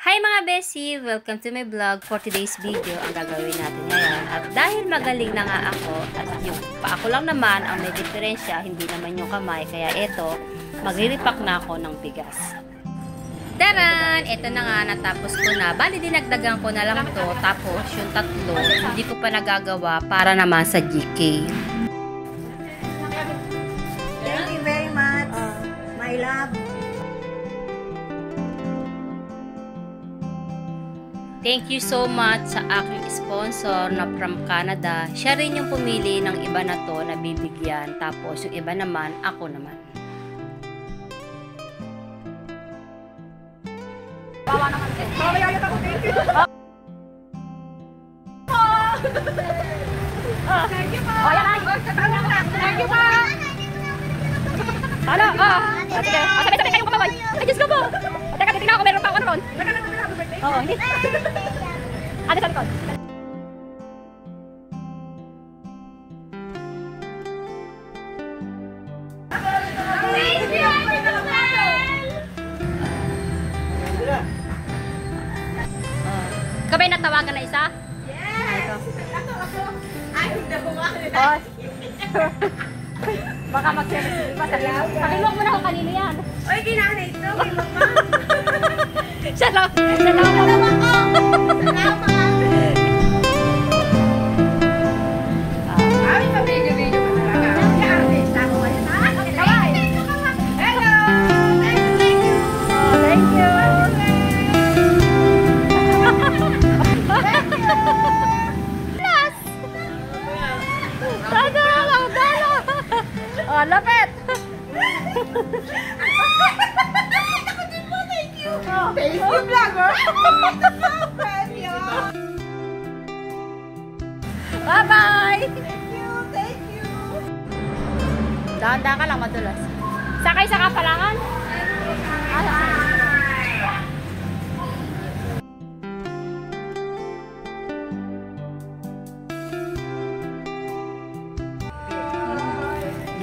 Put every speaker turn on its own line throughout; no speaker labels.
Hi mga Beshi! Welcome to my vlog. For today's video, ang gagawin natin ngayon. At dahil magaling na nga ako, at yung ako lang naman ang may diferensya, hindi naman yung kamay. Kaya eto, magre-repack na ako ng bigas. Taran! Ito na nga, natapos ko na. Bali, dinagdagan ko na lang to. Tapos, yung tatlo, hindi ko pa nagagawa para naman sa GK.
Thank you very much, my love.
Thank you so much sa aking sponsor na from Canada. Siya rin yung pumili ng iba na to na bibigyan. Tapos yung iba naman, ako naman. Bawa naman. Thank you po. Thank you po. Ano? Sabi kayong kababoy. Ay, Diyos ko po. Teka, titignan ako. Meron pa ako ron. Oo, hindi. Ano sa likod? Kabay natawagan na isa? Yes! Ako. Ay, hindi ko makakita. Baka mag-service pa. Pakilok mo na ako kanino yan. Oy, ginana ito. Kilok mo. Salamat ako. Salamat. Ay, pabidyo-bidyo mo talaga. Yung artist ako ngayon. Hello! Thank you! Thank you! Plus! Sana! Magdala! Oh, lapit! Facebook vlogger! Bye-bye! Thank you! Thank you! Dahan-dahan ka lang, madulas. Sakay sa kapalangan?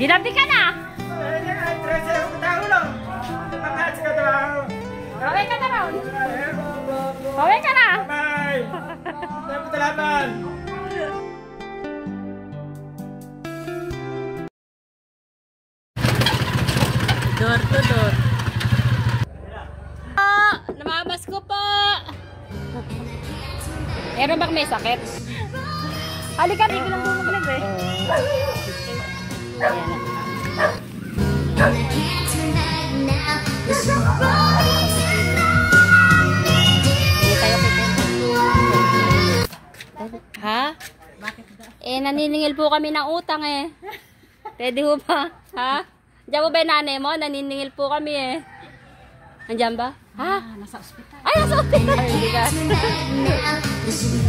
Ginabi ka na! Paway ka na ron! Paway ka na!
Bye! Tayo patalaban!
Door to door. Namamas ko po! Meron bang may sakit? Halika, hindi ko lang bumaglag eh. Ayan na. Ha? Eh, naniningil po kami ng utang eh. Pwede ho ba? Ha? Diyan mo ba yung nanay mo? Naniningil po kami eh. Andiyan ba? Ha? Nasa ospital. Ay, nasa ospital! Ay, hindi ka.
This is